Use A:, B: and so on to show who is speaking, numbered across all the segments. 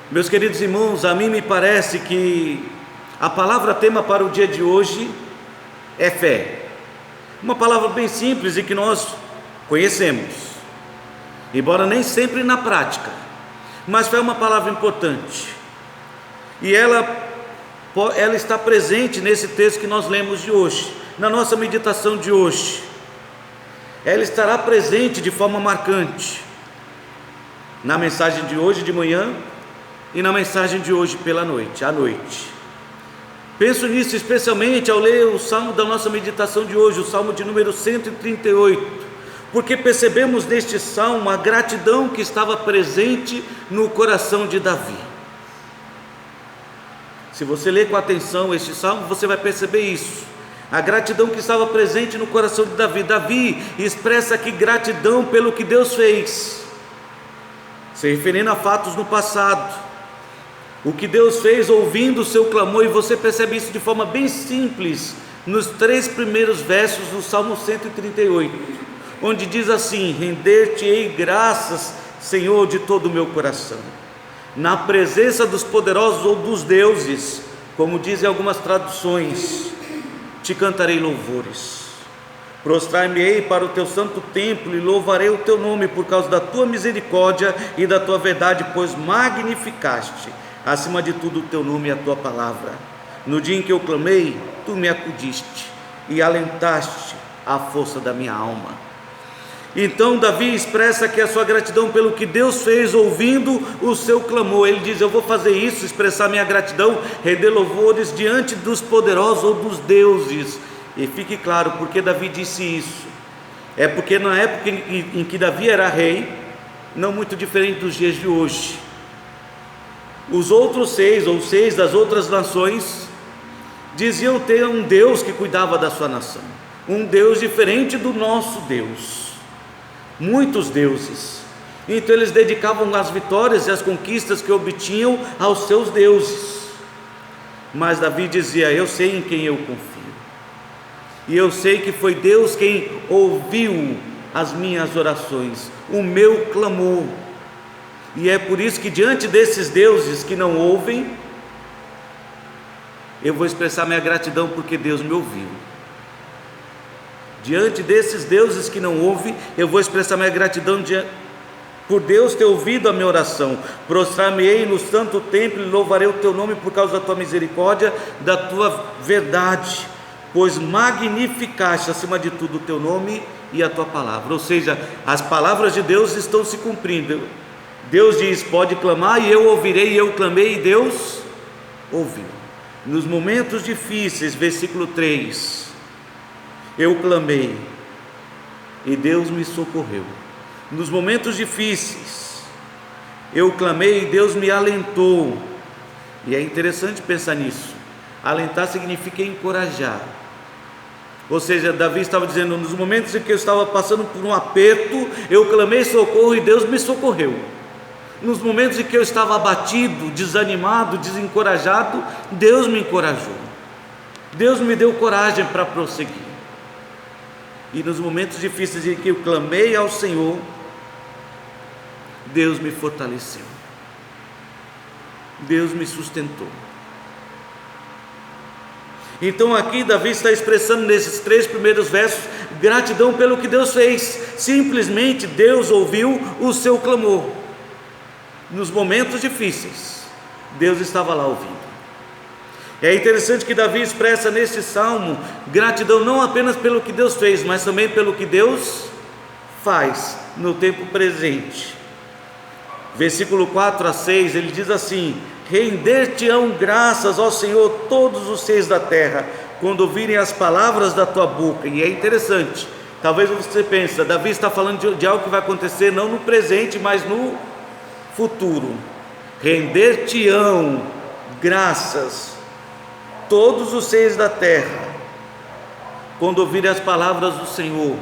A: Meus queridos irmãos, a mim me parece que a palavra tema para o dia de hoje é fé. Uma palavra bem simples e que nós conhecemos, embora nem sempre na prática, mas foi uma palavra importante. E ela está presente nesse texto que nós lemos de hoje, na nossa meditação de hoje. Ela estará presente de forma marcante na mensagem de hoje de manhã e na mensagem de hoje pela noite, à noite. Penso nisso especialmente ao ler o salmo da nossa meditação de hoje, o salmo de número 138, porque percebemos neste salmo a gratidão que estava presente no coração de Davi. Se você ler com atenção este salmo, você vai perceber isso, a gratidão que estava presente no coração de Davi. Davi expressa aqui gratidão pelo que Deus fez, se referindo a fatos no passado, o que Deus fez ouvindo o seu clamor. E você percebe isso de forma bem simples nos 3 primeiros versos do Salmo 138, onde diz assim: render-te-ei graças, Senhor, de todo o meu coração, na presença dos poderosos ou dos deuses, como dizem algumas traduções, te cantarei louvores. Prostrar-me-ei para o teu santo templo e louvarei o teu nome por causa da tua misericórdia e da tua verdade, pois magnificaste acima de tudo o teu nome e a tua palavra. No dia em que eu clamei, tu me acudiste e alentaste a força da minha alma. Então Davi expressa aqui a sua gratidão pelo que Deus fez ouvindo o seu clamor. Ele diz: eu vou fazer isso, expressar minha gratidão, render louvores diante dos poderosos ou dos deuses. E fique claro porque Davi disse isso. É porque na época em que Davi era rei, não muito diferente dos dias de hoje, os outros seis das outras nações diziam ter um Deus que cuidava da sua nação, um Deus diferente do nosso Deus, muitos deuses. Então eles dedicavam as vitórias e as conquistas que obtinham aos seus deuses. Mas Davi dizia: eu sei em quem eu confio, e eu sei que foi Deus quem ouviu as minhas orações, o meu clamor. E é por isso que diante desses deuses que não ouvem, eu vou expressar minha gratidão porque Deus me ouviu. Diante desses deuses que não ouvem, eu vou expressar minha gratidão por Deus ter ouvido a minha oração. Prostrar-me-ei no santo templo e louvarei o teu nome por causa da tua misericórdia, da tua verdade, pois magnificaste acima de tudo o teu nome e a tua palavra. Ou seja, as palavras de Deus estão se cumprindo. Deus diz: pode clamar e eu ouvirei, e eu clamei e Deus ouviu. Nos momentos difíceis, versículo 3, eu clamei e Deus me socorreu. Nos momentos difíceis, eu clamei e Deus me alentou. E é interessante pensar nisso. Alentar significa encorajar. Ou seja, Davi estava dizendo: nos momentos em que eu estava passando por um aperto, eu clamei socorro e Deus me socorreu. Nos momentos em que eu estava abatido, desanimado, desencorajado, Deus me encorajou. Deus me deu coragem para prosseguir. E nos momentos difíceis em que eu clamei ao Senhor, Deus me fortaleceu. Deus me sustentou. Então aqui Davi está expressando nesses 3 primeiros versos gratidão pelo que Deus fez. Simplesmente Deus ouviu o seu clamor. Nos momentos difíceis, Deus estava lá ouvindo. É interessante que Davi expressa nesse salmo gratidão não apenas pelo que Deus fez, mas também pelo que Deus faz no tempo presente. Versículo 4 a 6, ele diz assim: render-te-ão graças ao Senhor todos os seres da terra, quando ouvirem as palavras da tua boca. E é interessante, talvez você pense, Davi está falando de algo que vai acontecer não no presente, mas no futuro. Render-te-ão graças todos os seres da terra, quando ouvirem as palavras do Senhor.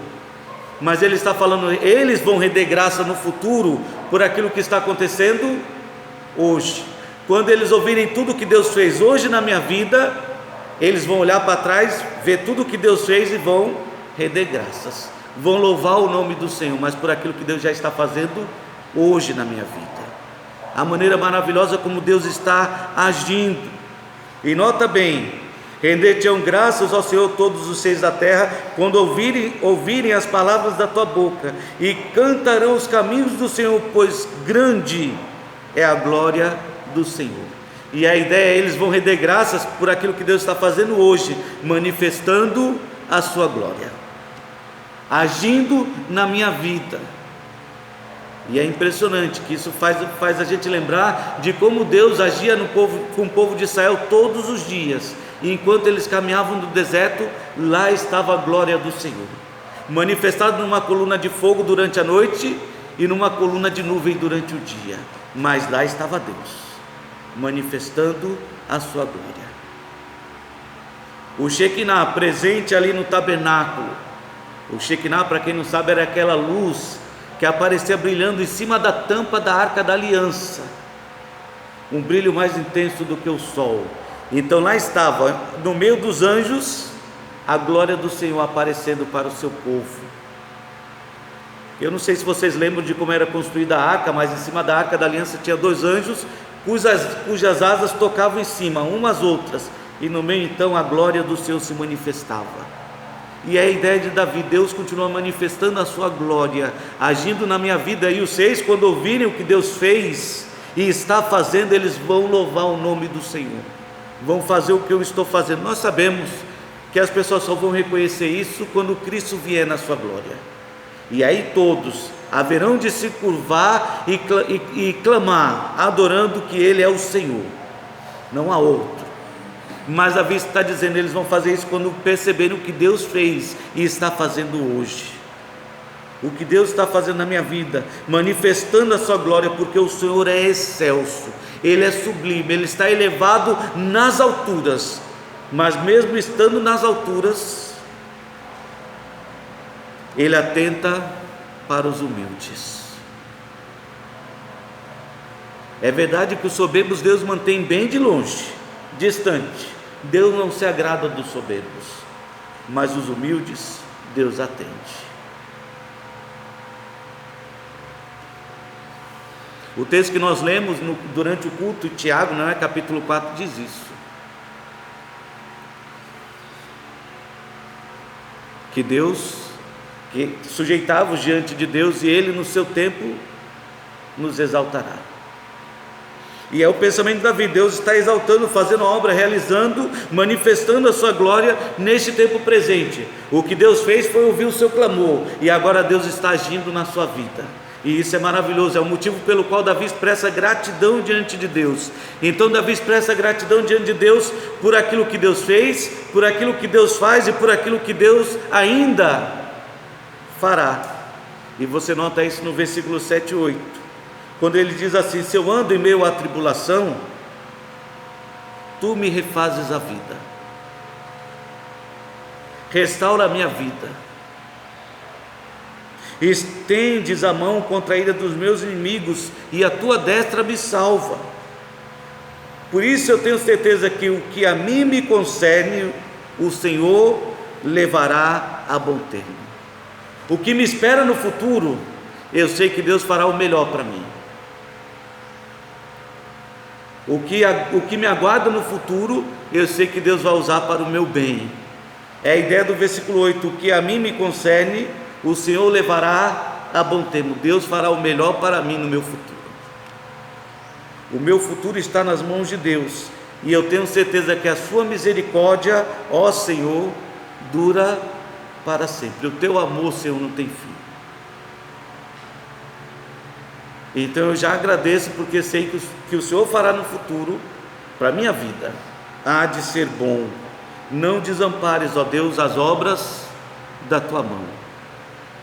A: Mas ele está falando, eles vão render graça no futuro por aquilo que está acontecendo hoje. Quando eles ouvirem tudo que Deus fez hoje na minha vida, eles vão olhar para trás, ver tudo que Deus fez e vão render graças, vão louvar o nome do Senhor, mas por aquilo que Deus já está fazendo hoje na minha vida. a maneira maravilhosa como Deus está agindo. E nota bem: render-te-ão graças ao Senhor todos os seres da terra, quando ouvirem as palavras da tua boca, e cantarão os caminhos do Senhor, pois grande é a glória do Senhor. E a ideia é: eles vão render graças por aquilo que Deus está fazendo hoje, manifestando a sua glória, agindo na minha vida. E é impressionante que isso faz a gente lembrar de como Deus agia com o povo de Israel todos os dias. E enquanto eles caminhavam no deserto, lá estava a glória do Senhor, manifestada numa coluna de fogo durante a noite e numa coluna de nuvem durante o dia. Mas lá estava Deus, manifestando a sua glória. O Shekinah, presente ali no tabernáculo. O Shekinah, para quem não sabe, era aquela luz que aparecia brilhando em cima da tampa da Arca da Aliança, um brilho mais intenso do que o sol. Então lá estava, no meio dos anjos, a glória do Senhor aparecendo para o seu povo. Eu não sei se vocês lembram de como era construída a arca, mas em cima da Arca da Aliança tinha 2 anjos, cujas asas tocavam em cima, umas outras, e no meio então a glória do Senhor se manifestava. E é a ideia de Davi: Deus continua manifestando a sua glória, agindo na minha vida. E os 6, quando ouvirem o que Deus fez e está fazendo, eles vão louvar o nome do Senhor, vão fazer o que eu estou fazendo. Nós sabemos que as pessoas só vão reconhecer isso quando Cristo vier na sua glória, e aí todos haverão de se curvar e clamar, adorando que Ele é o Senhor, não há outro. Mas Davi está dizendo: eles vão fazer isso quando perceberem o que Deus fez e está fazendo hoje, o que Deus está fazendo na minha vida, manifestando a sua glória, porque o Senhor é excelso, Ele é sublime, Ele está elevado nas alturas, mas mesmo estando nas alturas, Ele atenta para os humildes. É verdade que os soberbos Deus mantém bem de longe, distante. Deus não se agrada dos soberbos, mas os humildes Deus atende. O texto que nós lemos durante o culto, Tiago, não é, capítulo 4, diz isso, que Deus, que sujeitava-os diante de Deus, e Ele no seu tempo nos exaltará. E é o pensamento de Davi: Deus está exaltando, fazendo a obra, realizando, manifestando a sua glória neste tempo presente. O que Deus fez foi ouvir o seu clamor, e agora Deus está agindo na sua vida. E isso é maravilhoso, é o motivo pelo qual Davi expressa gratidão diante de Deus. Então Davi expressa gratidão diante de Deus por aquilo que Deus fez, por aquilo que Deus faz e por aquilo que Deus ainda fará. E você nota isso no versículo 7 e 8, quando ele diz assim: se eu ando em meio à tribulação, tu me refazes a vida, restaura a minha vida, estendes a mão contra a ira dos meus inimigos, e a tua destra me salva. Por isso eu tenho certeza que o que a mim me concerne, o Senhor levará a bom termo. O que me espera no futuro, eu sei que Deus fará o melhor para mim. O que me aguarda no futuro, eu sei que Deus vai usar para o meu bem. É a ideia do versículo 8: o que a mim me concerne, o Senhor levará a bom termo. Deus fará o melhor para mim no meu futuro. O meu futuro está nas mãos de Deus, e eu tenho certeza que a sua misericórdia, ó Senhor, dura para sempre. O teu amor, Senhor, não tem fim. Então eu já agradeço, porque sei que o Senhor fará no futuro, para a minha vida, há de ser bom. Não desampares, ó Deus, as obras da tua mão,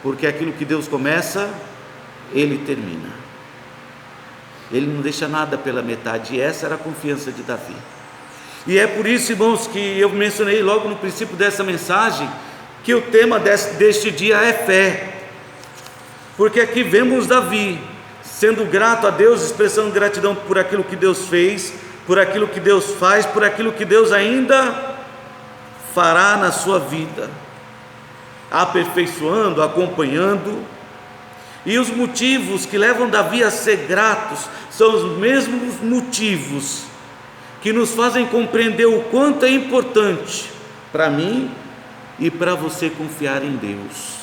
A: porque aquilo que Deus começa, Ele termina. Ele não deixa nada pela metade, e essa era a confiança de Davi. E é por isso, irmãos, que eu mencionei logo no princípio dessa mensagem, que o tema deste dia é fé, porque aqui vemos Davi sendo grato a Deus, expressando gratidão por aquilo que Deus fez, por aquilo que Deus faz, por aquilo que Deus ainda fará na sua vida, aperfeiçoando, acompanhando. E os motivos que levam Davi a ser gratos são os mesmos motivos que nos fazem compreender o quanto é importante para mim e para você confiar em Deus.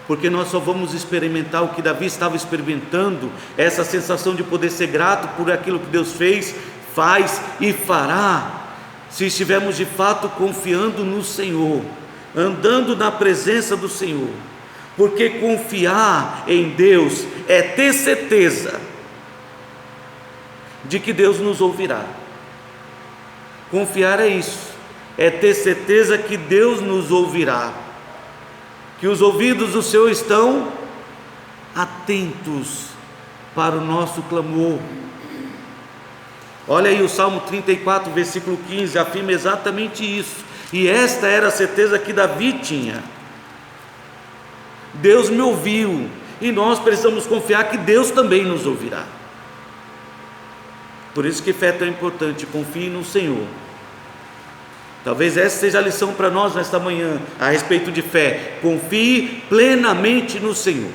A: Porque nós só vamos experimentar o que Davi estava experimentando, essa sensação de poder ser grato por aquilo que Deus fez, faz e fará, se estivermos de fato confiando no Senhor, andando na presença do Senhor. Porque confiar em Deus é ter certeza de que Deus nos ouvirá. Confiar é isso, é ter certeza que Deus nos ouvirá, que os ouvidos do Senhor estão atentos para o nosso clamor. Olha aí o Salmo 34, versículo 15, afirma exatamente isso, e esta era a certeza que Davi tinha: Deus me ouviu, e nós precisamos confiar que Deus também nos ouvirá. Por isso que fé é tão importante, confie no Senhor. Talvez essa seja a lição para nós nesta manhã, a respeito de fé: confie plenamente no Senhor,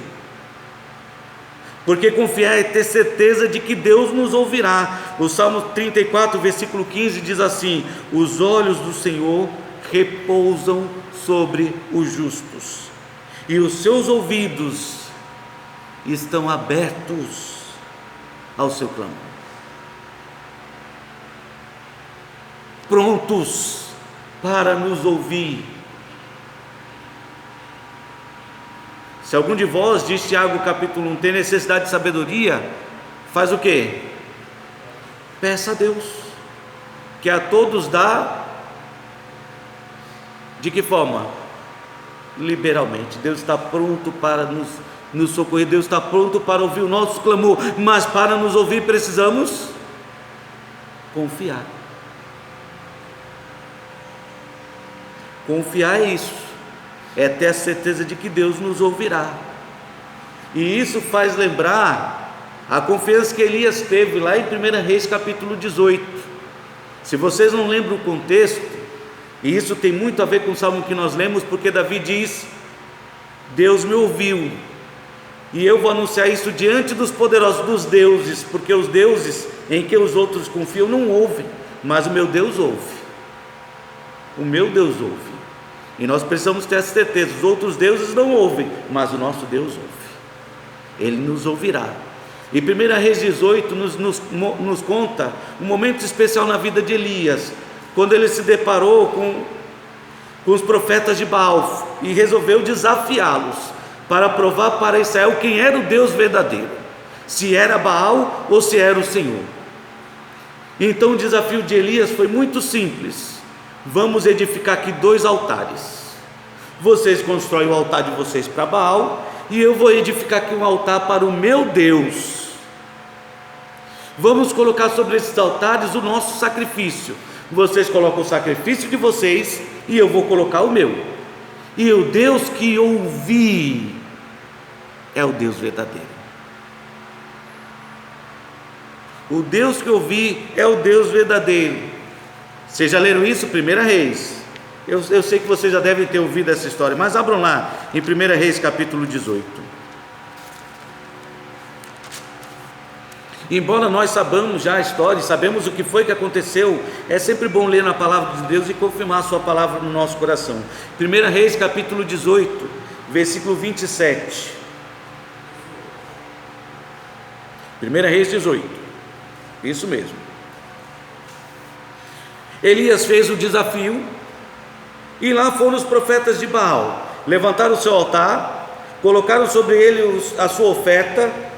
A: porque confiar é ter certeza de que Deus nos ouvirá. O Salmo 34, versículo 15 diz assim: os olhos do Senhor repousam sobre os justos, e os seus ouvidos estão abertos ao seu clamor, prontos para nos ouvir. Se algum de vós, diz Tiago capítulo 1, tem necessidade de sabedoria, faz o quê? Peça a Deus, que a todos dá. De que forma? Liberalmente. Deus está pronto para nos socorrer, Deus está pronto para ouvir o nosso clamor, mas para nos ouvir precisamos confiar. Confiar é isso, é ter a certeza de que Deus nos ouvirá. E isso faz lembrar a confiança que Elias teve lá em 1 Reis capítulo 18. Se vocês não lembram o contexto, e isso tem muito a ver com o salmo que nós lemos, porque Davi diz: Deus me ouviu, e eu vou anunciar isso diante dos poderosos, dos deuses, porque os deuses em que os outros confiam não ouvem, mas o meu Deus ouve. O meu Deus ouve. E nós precisamos ter essa certeza: os outros deuses não ouvem, mas o nosso Deus ouve. Ele nos ouvirá. E 1 Reis 18 nos conta um momento especial na vida de Elias, quando ele se deparou com os profetas de Baal e resolveu desafiá-los para provar para Israel quem era o Deus verdadeiro, se era Baal ou se era o Senhor. Então o desafio de Elias foi muito simples: vamos edificar aqui 2 altares. Vocês constroem o altar de vocês para Baal, e eu vou edificar aqui um altar para o meu Deus. Vamos colocar sobre esses altares o nosso sacrifício. Vocês colocam o sacrifício de vocês e eu vou colocar o meu. E o Deus que ouvi é o Deus verdadeiro. O Deus que ouvi é o Deus verdadeiro. Vocês já leram isso? 1 Reis. Eu sei que vocês já devem ter ouvido essa história, mas abram lá em 1 Reis capítulo 18. Embora nós saibamos já a história, sabemos o que foi que aconteceu, é sempre bom ler na palavra de Deus e confirmar a sua palavra no nosso coração. 1 Reis capítulo 18, versículo 27. 1 Reis 18, isso mesmo. Elias fez o desafio, e lá foram os profetas de Baal, levantaram o seu altar, colocaram sobre ele a sua oferta.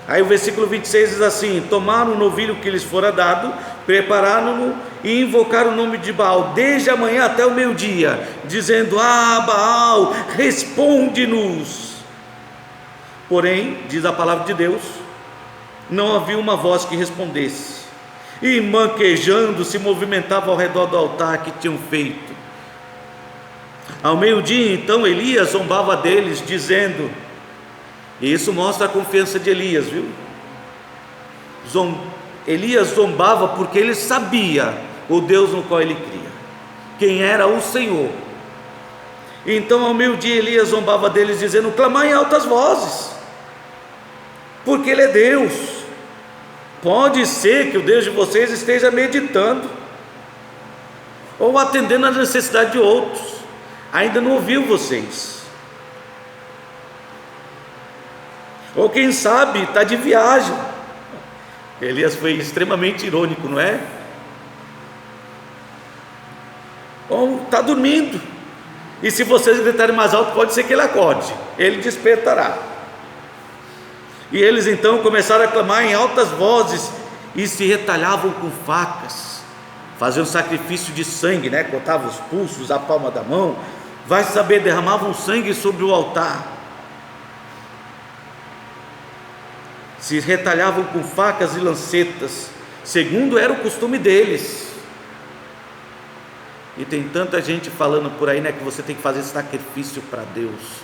A: Aí o versículo 26 diz assim: tomaram o novilho que lhes fora dado, prepararam-no e invocaram o nome de Baal desde a manhã até o meio-dia, dizendo: ah, Baal, responde-nos. Porém, diz a palavra de Deus, não havia uma voz que respondesse, e manquejando se movimentava ao redor do altar que tinham feito. Ao meio-dia então Elias zombava deles, dizendo, e isso mostra a confiança de Elias, viu? Elias zombava porque ele sabia o Deus no qual ele cria, quem era o Senhor. Então ao meio-dia Elias zombava deles, dizendo: clamai em altas vozes, porque ele é Deus. Pode ser que o Deus de vocês esteja meditando, ou atendendo à necessidade de outros, ainda não ouviu vocês, ou quem sabe está de viagem. Elias foi extremamente irônico, não é? Ou está dormindo, e se vocês gritarem mais alto, pode ser que ele acorde, ele despertará. E eles então começaram a clamar em altas vozes, e se retalhavam com facas, faziam sacrifício de sangue, né? Cortavam os pulsos, a palma da mão, vai saber, derramavam sangue sobre o altar, se retalhavam com facas e lancetas, segundo era o costume deles. E tem tanta gente falando por aí, né, que você tem que fazer sacrifício para Deus,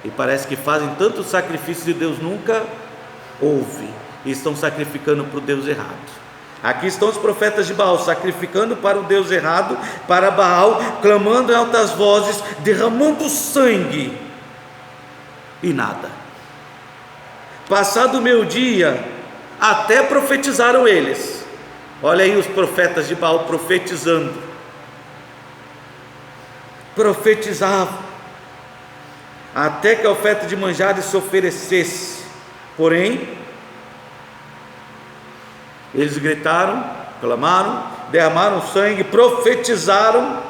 A: e parece que fazem tanto sacrifício e Deus nunca ouve, e estão sacrificando para o Deus errado. Aqui estão os profetas de Baal sacrificando para o Deus errado, para Baal, clamando em altas vozes, derramando sangue, e nada. Passado o meio-dia, até profetizaram eles. Olha aí os profetas de Baal profetizando, profetizavam, até que a oferta de manjares se oferecesse. Porém, eles gritaram, clamaram, derramaram sangue, profetizaram,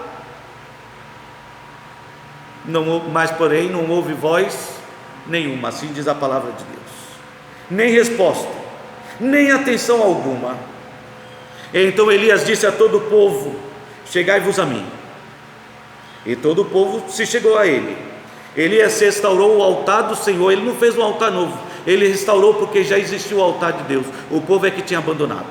A: mas porém não houve voz nenhuma, assim diz a palavra de Deus, nem resposta, nem atenção alguma. Então Elias disse a todo o povo: chegai-vos a mim. E todo o povo se chegou a ele. Elias restaurou o altar do Senhor. Ele não fez um altar novo, ele restaurou porque já existia o altar de Deus, o povo é que tinha abandonado.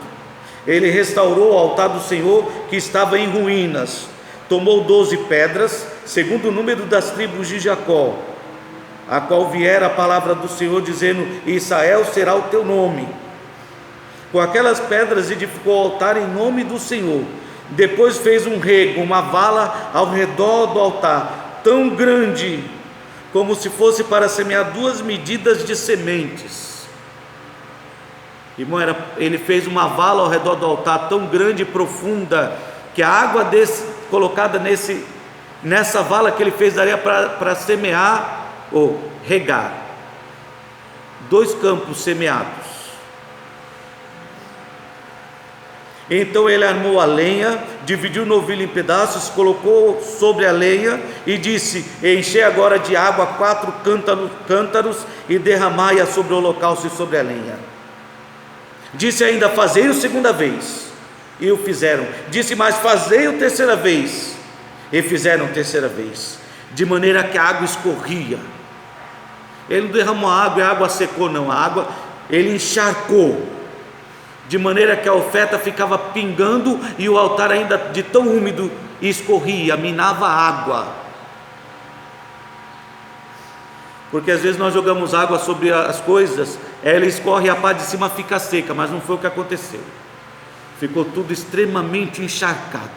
A: Ele restaurou o altar do Senhor que estava em ruínas. Tomou 12 pedras, segundo o número das tribos de Jacó, a qual viera a palavra do Senhor, dizendo: Israel será o teu nome. Com aquelas pedras edificou o altar em nome do Senhor. Depois fez um rego, uma vala ao redor do altar, tão grande como se fosse para semear 2 medidas de sementes. Irmão, ele fez uma vala ao redor do altar tão grande e profunda, que a água colocada nessa vala que ele fez daria para semear ou regar 2 campos semeados. Então ele armou a lenha, dividiu o novilho em pedaços, colocou sobre a lenha e disse: enchei agora de água 4 cântaros e derramai-a sobre o holocausto e sobre a lenha. Disse ainda: fazei-o segunda vez, e o fizeram. Disse mais: fazei-o terceira vez, e fizeram terceira vez, de maneira que a água escorria. Ele não derramou água e a água secou, não, a água ele encharcou, de maneira que a oferta ficava pingando e o altar ainda de tão úmido escorria, minava água. Porque às vezes nós jogamos água sobre as coisas, ela escorre e a parte de cima fica seca, mas não foi o que aconteceu. Ficou tudo extremamente encharcado,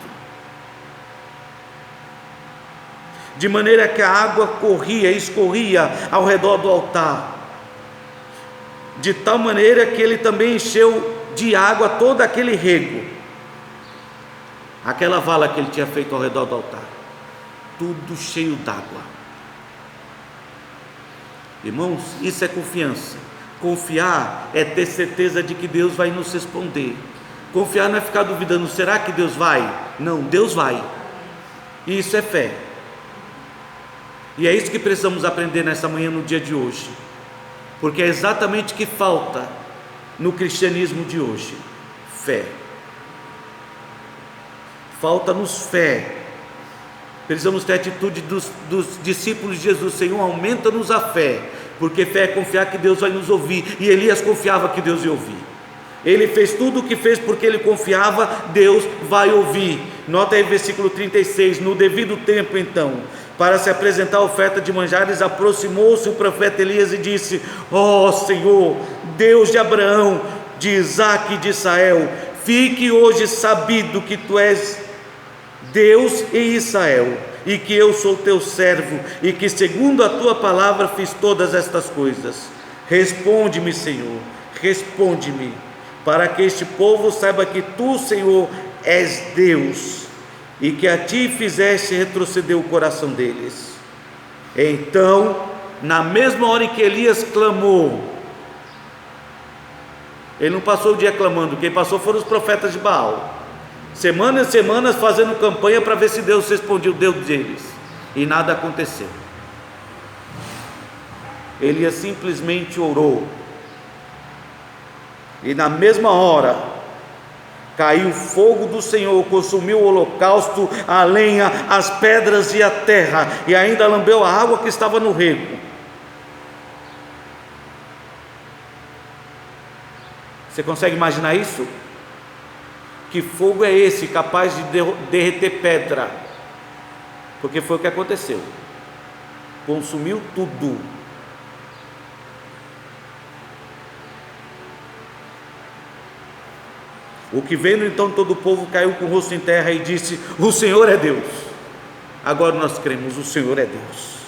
A: de maneira que a água corria, escorria ao redor do altar, de tal maneira que ele também encheu de água todo aquele rego, aquela vala que ele tinha feito ao redor do altar, tudo cheio d'água. Irmãos, isso é confiança. Confiar é ter certeza de que Deus vai nos responder. Confiar não é ficar duvidando: será que Deus vai? Não, Deus vai. E isso é fé. E é isso que precisamos aprender nessa manhã, no dia de hoje, porque é exatamente o que falta no cristianismo de hoje: fé. Falta-nos fé. Precisamos ter a atitude dos discípulos de Jesus: Senhor, aumenta-nos a fé, porque fé é confiar que Deus vai nos ouvir, e Elias confiava que Deus ia ouvir. Ele fez tudo o que fez porque ele confiava: Deus vai ouvir. Nota aí versículo 36, no devido tempo então, para se apresentar a oferta de manjares, aproximou-se o profeta Elias e disse: ó Senhor, Deus de Abraão, de Isaque e de Israel, fique hoje sabido que tu és Deus em Israel, e que eu sou teu servo, e que segundo a tua palavra fiz todas estas coisas. Responde-me, Senhor, responde-me, para que este povo saiba que tu, Senhor, és Deus, e que a ti fizeste retroceder o coração deles. Então, na mesma hora em que Elias clamou, ele não passou o dia clamando, quem passou foram os profetas de Baal, semanas e semanas fazendo campanha para ver se Deus respondia o Deus deles, e nada aconteceu. Elias simplesmente orou, e na mesma hora caiu o fogo do Senhor, consumiu o holocausto, a lenha, as pedras e a terra, e ainda lambeu a água que estava no rego. Você consegue imaginar isso? Que fogo é esse capaz de derreter pedra? Porque foi o que aconteceu, consumiu tudo. O que vendo então todo o povo caiu com o rosto em terra e disse: o Senhor é Deus. Agora nós cremos, o Senhor é Deus,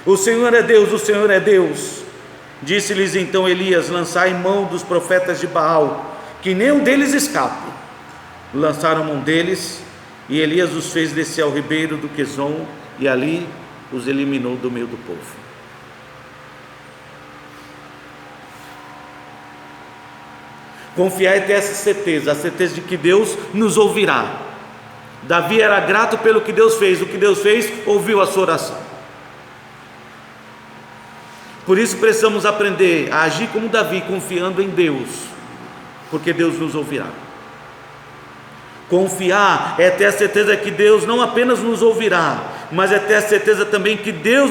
A: o Senhor é Deus, o Senhor é Deus. Disse-lhes então Elias: lançai mão dos profetas de Baal, que nenhum deles escape. Lançaram mão deles, e Elias os fez descer ao ribeiro do Quezon, e ali os eliminou do meio do povo. Confiar é ter essa certeza, a certeza de que Deus nos ouvirá. Davi era grato pelo que Deus fez, o que Deus fez, ouviu a sua oração. Por isso precisamos aprender a agir como Davi, confiando em Deus, porque Deus nos ouvirá. Confiar é ter a certeza que Deus não apenas nos ouvirá, mas é ter a certeza também que Deus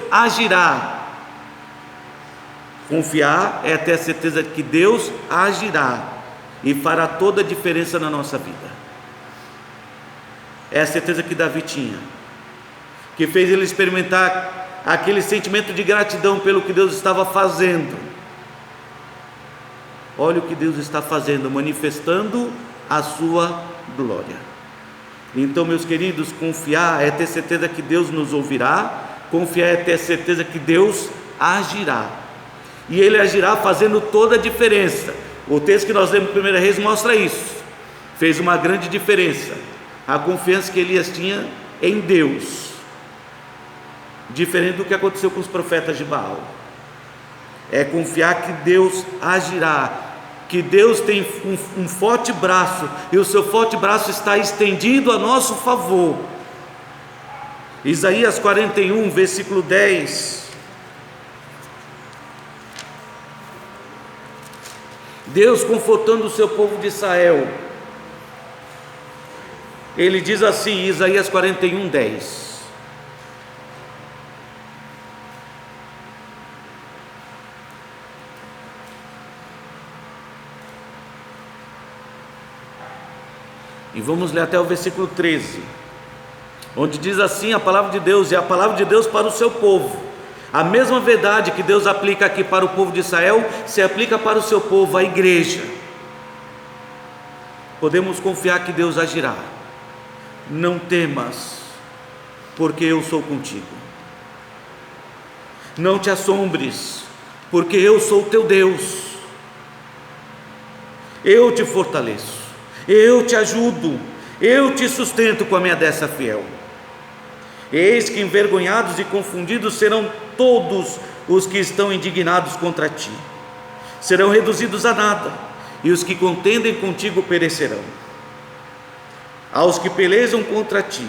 A: agirá. Confiar é ter a certeza de que Deus agirá e fará toda a diferença na nossa vida. É a certeza que Davi tinha, que fez ele experimentar aquele sentimento de gratidão pelo que Deus estava fazendo. Olha o que Deus está fazendo, manifestando a sua glória. Então, meus queridos, confiar é ter certeza que Deus nos ouvirá, confiar é ter certeza que Deus agirá. E Ele agirá fazendo toda a diferença. O texto que nós lemos em 1 Reis mostra isso. Fez uma grande diferença. A confiança que Elias tinha em Deus, diferente do que aconteceu com os profetas de Baal. É confiar que Deus agirá, que Deus tem um forte braço, e o seu forte braço está estendido a nosso favor. Isaías 41, versículo 10. Deus confortando o seu povo de Israel. Ele diz assim, Isaías 41, 10: e vamos ler até o versículo 13, onde diz assim a palavra de Deus, e a palavra de Deus para o seu povo. A mesma verdade que Deus aplica aqui para o povo de Israel, se aplica para o seu povo, a igreja. Podemos confiar que Deus agirá. Não temas, porque eu sou contigo. Não te assombres, porque eu sou teu Deus. Eu te fortaleço, eu te ajudo, eu te sustento com a minha destra fiel. Eis que envergonhados e confundidos serão todos os que estão indignados contra ti. Serão reduzidos a nada, e os que contendem contigo perecerão. Aos que pelejam contra ti,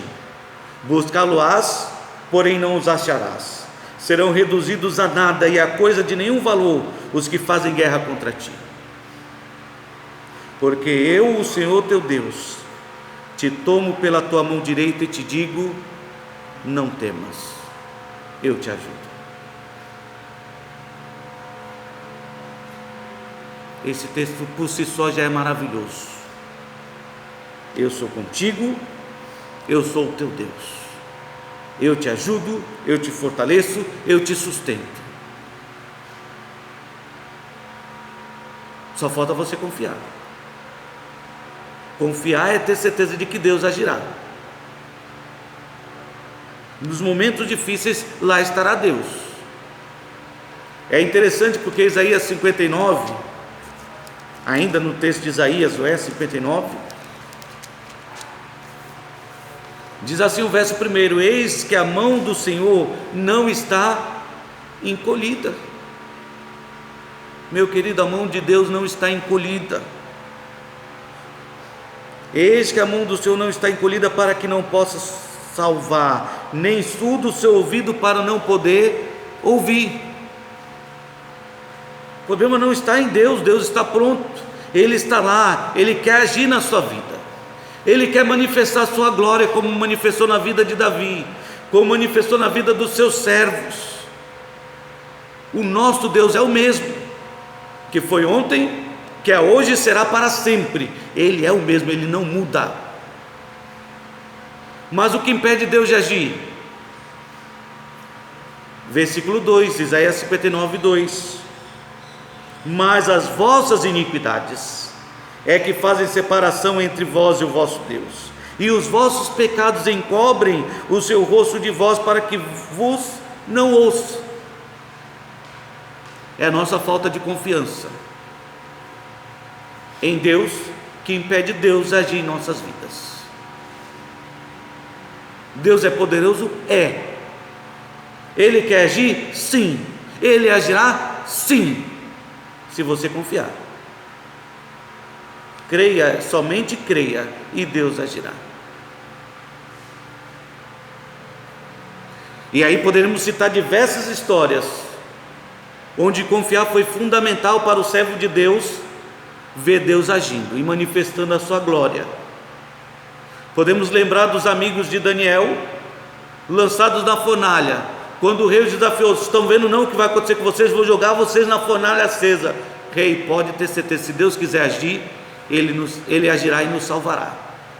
A: buscá-lo-ás, porém não os acharás. Serão reduzidos a nada, e a coisa de nenhum valor, os que fazem guerra contra ti. Porque eu, o Senhor teu Deus, te tomo pela tua mão direita e te digo: não temas, eu te ajudo. Esse texto por si só já é maravilhoso. Eu sou contigo, eu sou o teu Deus. Eu te ajudo, eu te fortaleço, eu te sustento. Só falta você confiar. Confiar é ter certeza de que Deus agirá. Nos momentos difíceis, lá estará Deus. É interessante porque Isaías 59, ainda no texto de Isaías, o 59, diz assim o verso 1: eis que a mão do Senhor não está encolhida. Meu querido, a mão de Deus não está encolhida. Eis que a mão do Senhor não está encolhida para que não possa salvar, nem surdo o seu ouvido para não poder ouvir. O problema não está em Deus, Deus está pronto, Ele está lá, Ele quer agir na sua vida, Ele quer manifestar a sua glória, como manifestou na vida de Davi, como manifestou na vida dos seus servos. O nosso Deus é o mesmo, que foi ontem, que é hoje e será para sempre. Ele é o mesmo, Ele não muda. Mas o que impede Deus de agir? Versículo 2, Isaías 59, 2: mas as vossas iniquidades é que fazem separação entre vós e o vosso Deus, e os vossos pecados encobrem o seu rosto de vós, para que vos não ouça. É a nossa falta de confiança em Deus que impede Deus agir em nossas vidas. Deus é poderoso? É. Ele quer agir? Sim. Ele agirá? Sim, se você confiar. Creia, somente creia, e Deus agirá. E aí poderemos citar diversas histórias onde confiar foi fundamental para o servo de Deus ver Deus agindo e manifestando a sua glória. Podemos lembrar dos amigos de Daniel, lançados na fornalha, quando o rei os desafiou: estão vendo não o que vai acontecer com vocês? Vou jogar vocês na fornalha acesa. Rei, pode ter certeza, se Deus quiser agir, Ele agirá e nos salvará.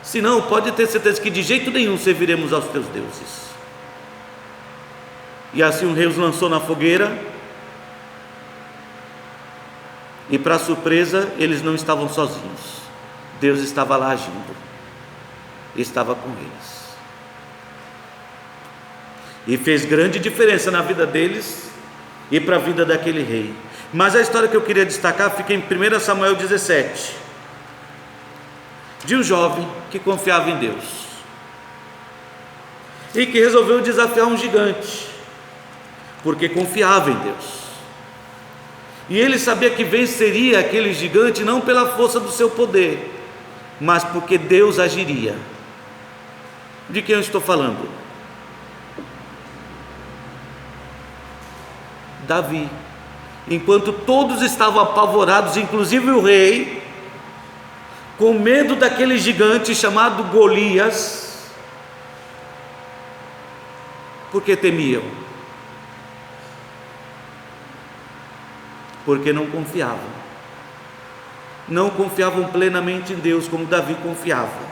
A: Se não, pode ter certeza que de jeito nenhum serviremos aos teus deuses. E assim o rei os lançou na fogueira, e para surpresa, eles não estavam sozinhos. Deus estava lá agindo, estava com eles, e fez grande diferença na vida deles e para a vida daquele rei. Mas a história que eu queria destacar fica em 1 Samuel 17, de um jovem que confiava em Deus e que resolveu desafiar um gigante, porque confiava em Deus. E ele sabia que venceria aquele gigante não pela força do seu poder, mas porque Deus agiria. De quem eu estou falando? Davi. Enquanto todos estavam apavorados, inclusive o rei, com medo daquele gigante chamado Golias, porque temiam? Porque não confiavam plenamente em Deus, como Davi confiava.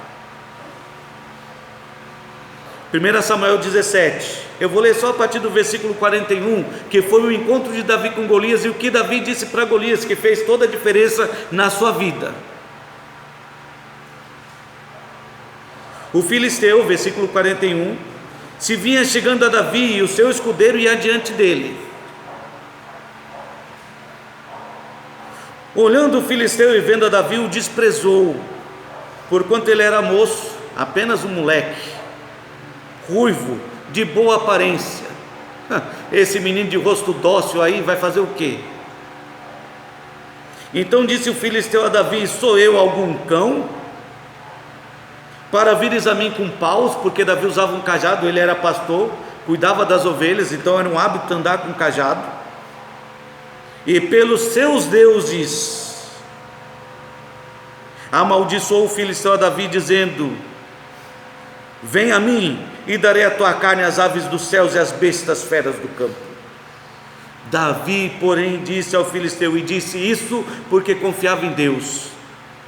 A: 1 Samuel 17, eu vou ler só a partir do versículo 41, que foi o encontro de Davi com Golias, e o que Davi disse para Golias, que fez toda a diferença na sua vida. O filisteu, versículo 41, se vinha chegando a Davi, e o seu escudeiro ia adiante dele. Olhando o filisteu e vendo a Davi, o desprezou, porquanto ele era moço, apenas um moleque, ruivo, de boa aparência. Esse menino de rosto dócil aí vai fazer o quê? Então disse o filisteu a Davi: sou eu algum cão, para vires a mim com paus? Porque Davi usava um cajado, ele era pastor, cuidava das ovelhas, então era um hábito andar com cajado. E pelos seus deuses amaldiçoou o filisteu a Davi, dizendo: vem a mim, e darei a tua carne às aves dos céus e às bestas feras do campo. Davi, porém, disse ao filisteu, e disse isso porque confiava em Deus.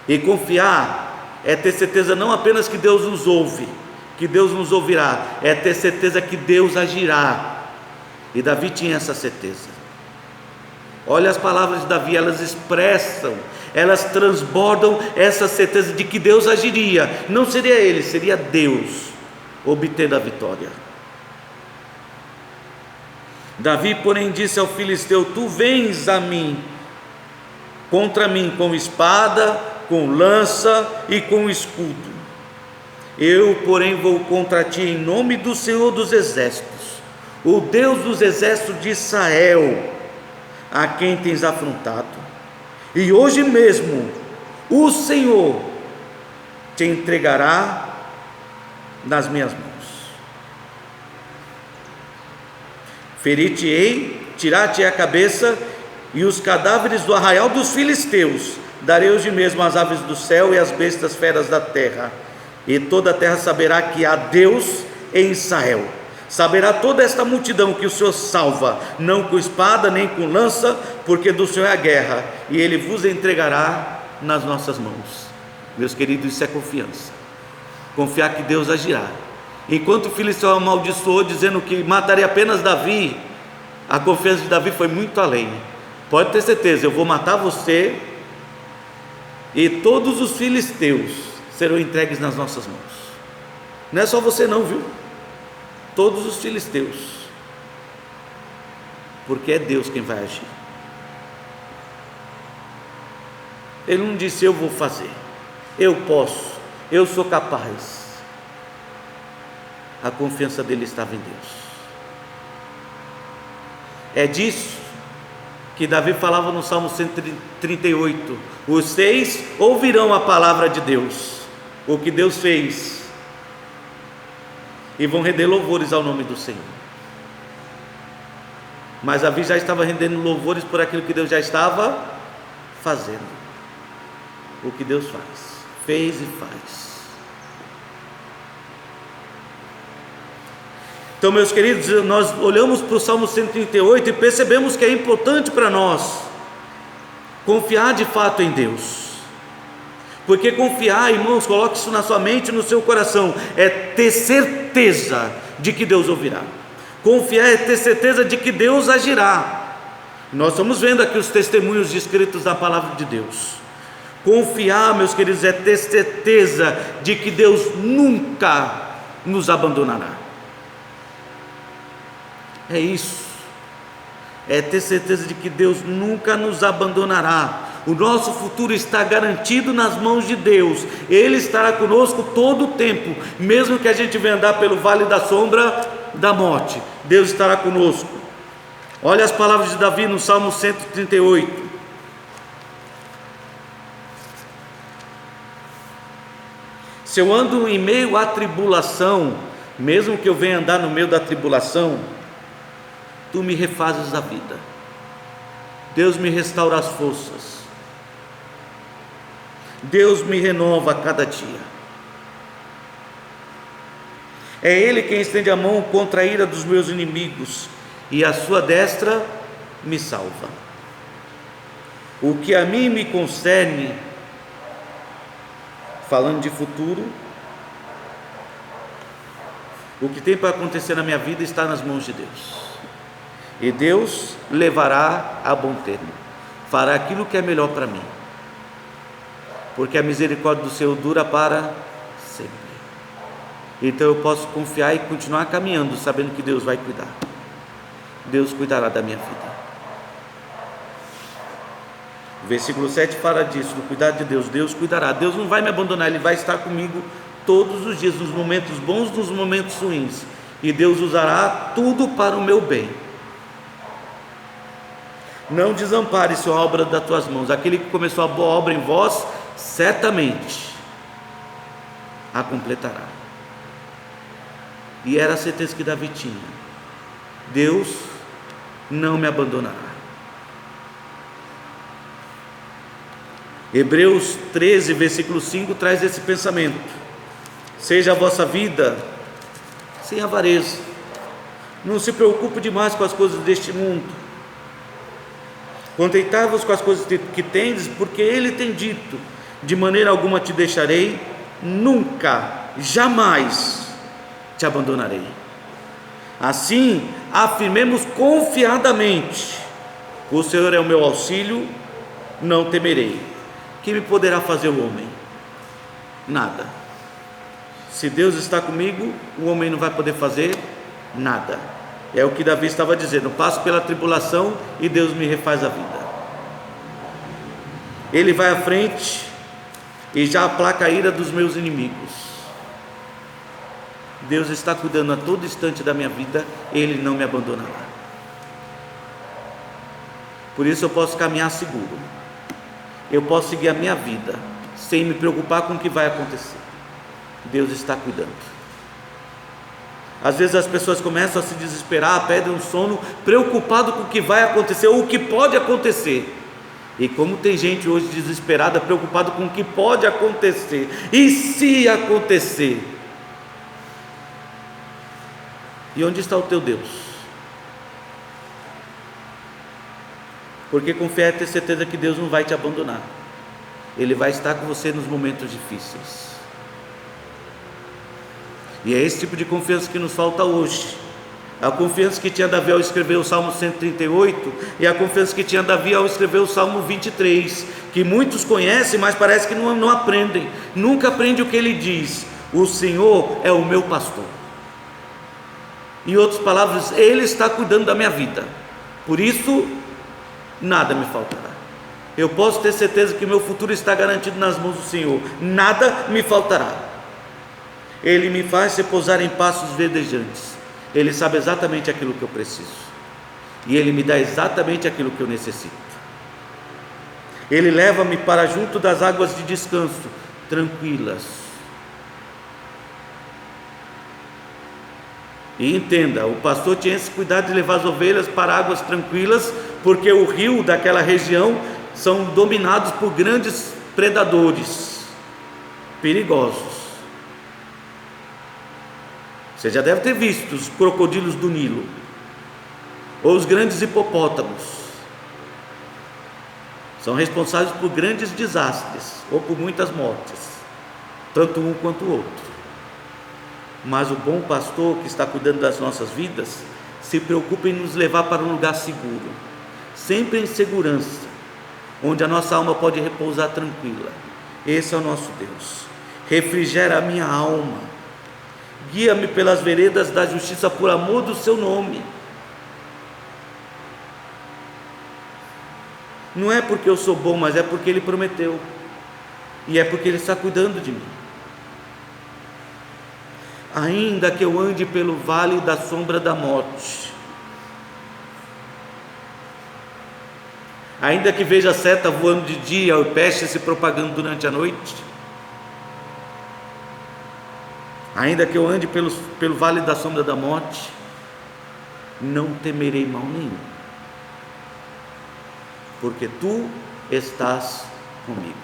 A: E confiar é ter certeza não apenas que Deus nos ouve, que Deus nos ouvirá, é ter certeza que Deus agirá. E Davi tinha essa certeza. Olha as palavras de Davi, elas expressam, elas transbordam essa certeza de que Deus agiria. Não seria ele, seria Deus obtendo a vitória. Davi, porém, disse ao filisteu: tu vens a mim, contra mim, com espada, com lança e com escudo. Eu, porém, vou contra ti em nome do Senhor dos exércitos, o Deus dos exércitos de Israel, a quem tens afrontado. E hoje mesmo o Senhor te entregará nas minhas mãos. Ferir-te-ei, tirar-te-ei a cabeça, e os cadáveres do arraial dos filisteus darei hoje mesmo às aves do céu e às bestas feras da terra. E toda a terra saberá que há Deus em Israel. Saberá toda esta multidão que o Senhor salva, não com espada nem com lança, porque do Senhor é a guerra, e Ele vos entregará nas nossas mãos. Meus queridos, isso é confiança. Confiar que Deus agirá. Enquanto o filisteu amaldiçoou, dizendo que mataria apenas Davi, a confiança de Davi foi muito além. Pode ter certeza, eu vou matar você, e todos os filisteus serão entregues nas nossas mãos. Não é só você não, viu? Todos os filisteus, porque é Deus quem vai agir. Ele não disse eu vou fazer, eu posso, eu sou capaz. A confiança dele estava em Deus. É disso que Davi falava no Salmo 138: os seis ouvirão a palavra de Deus, o que Deus fez, e vão render louvores ao nome do Senhor. Mas Davi já estava rendendo louvores por aquilo que Deus já estava fazendo. O que Deus fez e faz. Então, meus queridos, nós olhamos para o Salmo 138 e percebemos que é importante para nós confiar de fato em Deus. Porque confiar, irmãos, coloque isso na sua mente e no seu coração, é ter certeza de que Deus ouvirá. Confiar é ter certeza de que Deus agirá. Nós estamos vendo aqui os testemunhos descritos na palavra de Deus. Confiar, meus queridos, é ter certeza de que Deus nunca nos abandonará. É isso, é ter certeza de que Deus nunca nos abandonará. O nosso futuro está garantido nas mãos de Deus. Ele estará conosco todo o tempo, mesmo que a gente venha andar pelo vale da sombra da morte, Deus estará conosco. Olha as palavras de Davi no Salmo 138. Se eu ando em meio à tribulação, mesmo que eu venha andar no meio da tribulação, tu me refazes a vida. Deus me restaura as forças. Deus me renova a cada dia. É Ele quem estende a mão contra a ira dos meus inimigos, e a sua destra me salva. O que a mim me concerne, falando de futuro, o que tem para acontecer na minha vida está nas mãos de Deus. E Deus levará a bom termo, fará aquilo que é melhor para mim, porque a misericórdia do Senhor dura para sempre. Então eu posso confiar e continuar caminhando, sabendo que Deus vai cuidar. Deus cuidará da minha vida. O versículo 7 fala disso, do cuidado de Deus. Deus cuidará, Deus não vai me abandonar, Ele vai estar comigo todos os dias, nos momentos bons, nos momentos ruins, e Deus usará tudo para o meu bem. Não desampares a obra das tuas mãos. Aquele que começou a boa obra em vós, certamente a completará. E era a certeza que Davi tinha: Deus não me abandonará. Hebreus 13, versículo 5 traz esse pensamento: seja a vossa vida sem avareza, não se preocupe demais com as coisas deste mundo, contentai-vos com as coisas que tendes, porque Ele tem dito: de maneira alguma te deixarei, nunca, jamais te abandonarei. Assim, afirmemos confiadamente: O Senhor é o meu auxílio, não temerei. Que me poderá fazer o homem? Nada. Se Deus está comigo, o homem não vai poder fazer nada. É o que Davi estava dizendo: passo pela tribulação e Deus me refaz a vida. Ele vai à frente e já aplaca a ira dos meus inimigos. Deus está cuidando a todo instante da minha vida, Ele não me abandonará. Por isso eu posso caminhar seguro, eu posso seguir a minha vida sem me preocupar com o que vai acontecer. Deus está cuidando. Às vezes as pessoas começam a se desesperar, perdem um sono, preocupado com o que vai acontecer ou o que pode acontecer. E como tem gente hoje desesperada, preocupada com o que pode acontecer, e se acontecer? E onde está o teu Deus? Porque com fé é ter certeza que Deus não vai te abandonar, Ele vai estar com você nos momentos difíceis. E é esse tipo de confiança que nos falta hoje. A confiança que tinha Davi ao escrever o Salmo 138 e a confiança que tinha Davi ao escrever o Salmo 23, que muitos conhecem, mas parece que não aprendem, nunca aprende o que ele diz: o Senhor é o meu pastor. Em outras palavras, Ele está cuidando da minha vida, por isso nada me faltará. Eu posso ter certeza que meu futuro está garantido nas mãos do Senhor, nada me faltará. Ele me faz repousar em pastos verdejantes. Ele sabe exatamente aquilo que eu preciso, e Ele me dá exatamente aquilo que eu necessito. Ele leva-me para junto das águas de descanso, tranquilas. E entenda, o pastor tinha esse cuidado de levar as ovelhas para águas tranquilas, porque o rio daquela região são dominados por grandes predadores perigosos. Você já deve ter visto os crocodilos do Nilo, ou os grandes hipopótamos. São responsáveis por grandes desastres, ou por muitas mortes, tanto um quanto o outro. Mas o bom pastor que está cuidando das nossas vidas se preocupa em nos levar para um lugar seguro, sempre em segurança, onde a nossa alma pode repousar tranquila. Esse é o nosso Deus. Refrigera a minha alma, guia-me pelas veredas da justiça por amor do seu nome. Não é porque eu sou bom, mas é porque Ele prometeu, e é porque Ele está cuidando de mim. Ainda que eu ande pelo vale da sombra da morte, ainda que veja a seta voando de dia e peste se propagando durante a noite, ainda que eu ande pelo vale da sombra da morte, não temerei mal nenhum, porque Tu estás comigo.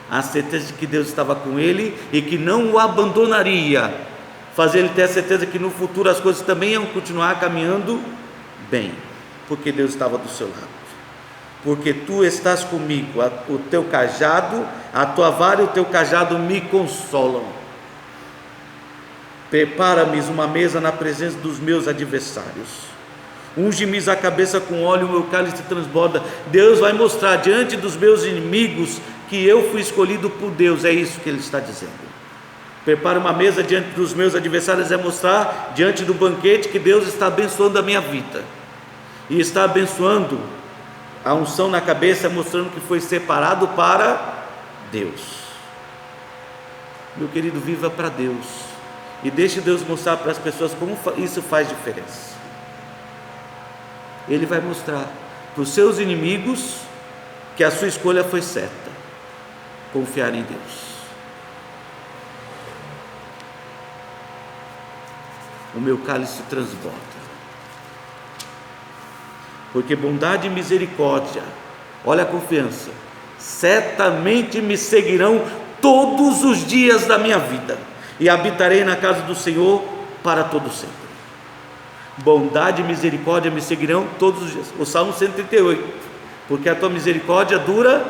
A: A certeza de que Deus estava com ele e que não o abandonaria, fazer ele ter a certeza que no futuro as coisas também iam continuar caminhando bem, porque Deus estava do seu lado. Porque Tu estás comigo, o Teu cajado, a Tua vara e o Teu cajado me consolam. Prepara-me uma mesa na presença dos meus adversários, unge-me a cabeça com óleo, o meu cálice transborda. Deus vai mostrar diante dos meus inimigos que eu fui escolhido por Deus. É isso que Ele está dizendo. Prepara uma mesa diante dos meus adversários, é mostrar diante do banquete que Deus está abençoando a minha vida, e está abençoando a unção na cabeça, mostrando que foi separado para Deus. Meu querido, viva para Deus, e deixe Deus mostrar para as pessoas como isso faz diferença. Ele vai mostrar para os seus inimigos que a sua escolha foi certa: confiar em Deus. O meu cálice transborda, porque bondade e misericórdia, olha a confiança, certamente me seguirão todos os dias da minha vida, e habitarei na casa do Senhor para todo sempre. Bondade e misericórdia me seguirão todos os dias. O Salmo 138, porque a Tua misericórdia dura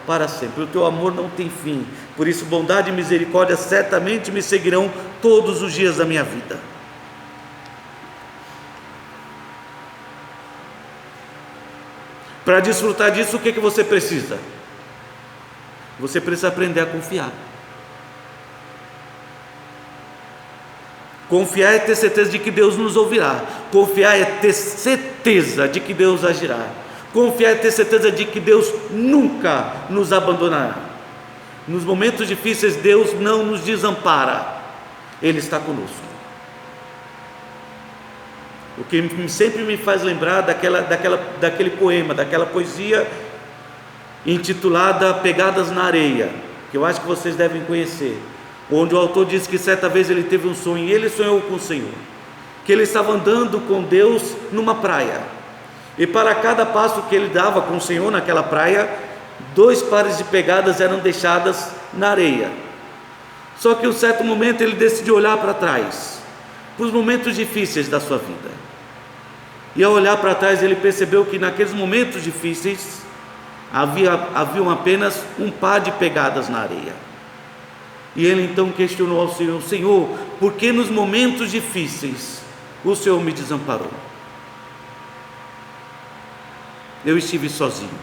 A: para sempre, o Teu amor não tem fim. Por isso bondade e misericórdia certamente me seguirão todos os dias da minha vida. Para desfrutar disso, o que você precisa? Você precisa aprender a confiar. Confiar é ter certeza de que Deus nos ouvirá. Confiar é ter certeza de que Deus agirá. Confiar é ter certeza de que Deus nunca nos abandonará. Nos momentos difíceis, Deus não nos desampara. Ele está conosco. O que sempre me faz lembrar daquele poema, daquela poesia intitulada Pegadas na Areia, que eu acho que vocês devem conhecer, onde o autor diz que certa vez ele teve um sonho, e ele sonhou com o Senhor, que ele estava andando com Deus numa praia, e para cada passo que ele dava com o Senhor naquela praia, 2 pares de pegadas eram deixadas na areia. Só que em um certo momento ele decidiu olhar para trás, para os momentos difíceis da sua vida, e ao olhar para trás ele percebeu que naqueles momentos difíceis haviam apenas um par de pegadas na areia. E ele então questionou ao Senhor: Senhor, por que nos momentos difíceis o Senhor me desamparou? Eu estive sozinho.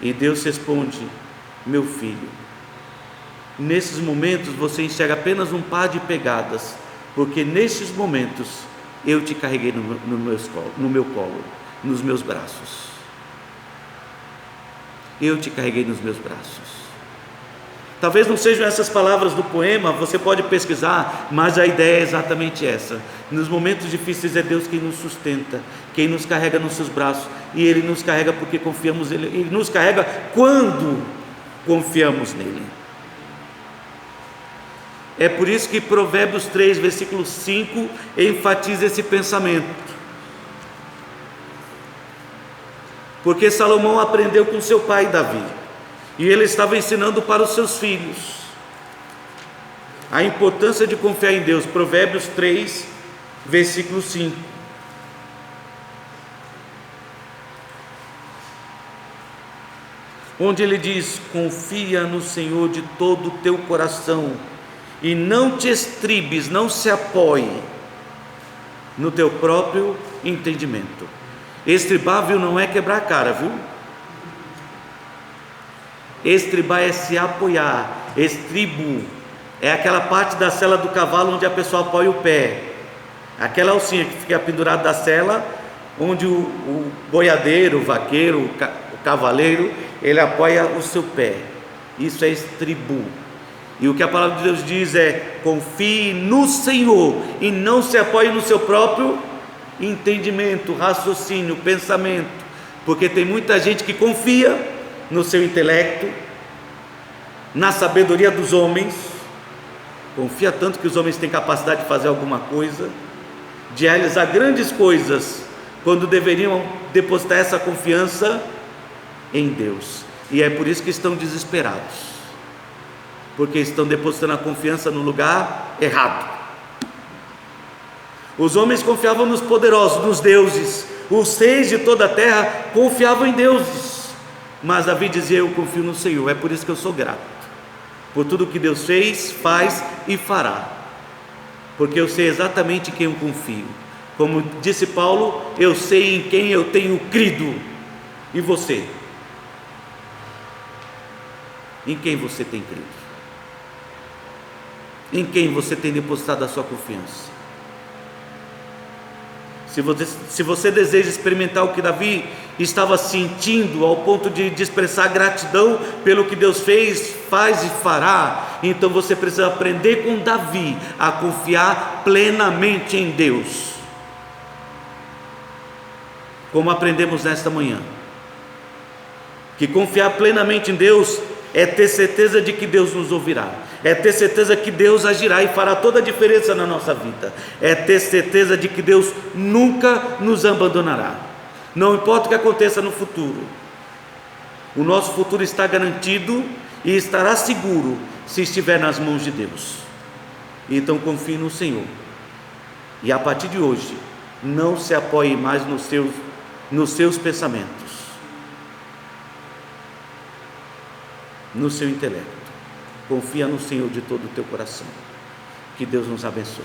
A: E Deus responde: meu filho, nesses momentos você enxerga apenas um par de pegadas, porque nesses momentos eu te carreguei no meu colo, nos meus braços. Eu te carreguei nos meus braços. Talvez não sejam essas palavras do poema, você pode pesquisar, mas a ideia é exatamente essa. Nos momentos difíceis é Deus quem nos sustenta, quem nos carrega nos seus braços, e Ele nos carrega porque confiamos nele, Ele nos carrega quando confiamos nele. É por isso que Provérbios 3, versículo 5, enfatiza esse pensamento. Porque Salomão aprendeu com seu pai Davi, e ele estava ensinando para os seus filhos a importância de confiar em Deus. Provérbios 3, versículo 5. Onde ele diz: confia no Senhor de todo o teu coração, e não te estribes, não se apoie no teu próprio entendimento. Estribar, viu, não é quebrar a cara, viu? Estribar é se apoiar. Estribo é aquela parte da sela do cavalo onde a pessoa apoia o pé, aquela alcinha que fica pendurada da sela, onde o boiadeiro, o vaqueiro, o cavaleiro, ele apoia o seu pé. Isso é estribo. E o que a palavra de Deus diz é: confie no Senhor e não se apoie no seu próprio entendimento, raciocínio, pensamento, porque tem muita gente que confia no seu intelecto, na sabedoria dos homens, confia tanto que os homens têm capacidade de fazer alguma coisa, de realizar grandes coisas, quando deveriam depositar essa confiança em Deus. E é por isso que estão desesperados, porque estão depositando a confiança no lugar errado. Os homens confiavam nos poderosos, nos deuses. Os reis de toda a terra confiavam em deuses, mas Davi dizia: eu confio no Senhor. É por isso que eu sou grato por tudo que Deus fez, faz e fará, porque eu sei exatamente em quem eu confio. Como disse Paulo, eu sei em quem eu tenho crido. E você? Em quem você tem crido? Em quem você tem depositado a sua confiança? Se você deseja experimentar o que Davi estava sentindo, ao ponto de expressar gratidão pelo que Deus fez, faz e fará, então você precisa aprender com Davi a confiar plenamente em Deus, como aprendemos nesta manhã, que confiar plenamente em Deus é ter certeza de que Deus nos ouvirá, é ter certeza que Deus agirá e fará toda a diferença na nossa vida, é ter certeza de que Deus nunca nos abandonará. Não importa o que aconteça no futuro, o nosso futuro está garantido e estará seguro se estiver nas mãos de Deus. Então confie no Senhor, e a partir de hoje não se apoie mais nos seus pensamentos, no seu intelecto. Confia no Senhor de todo o teu coração. Que Deus nos abençoe.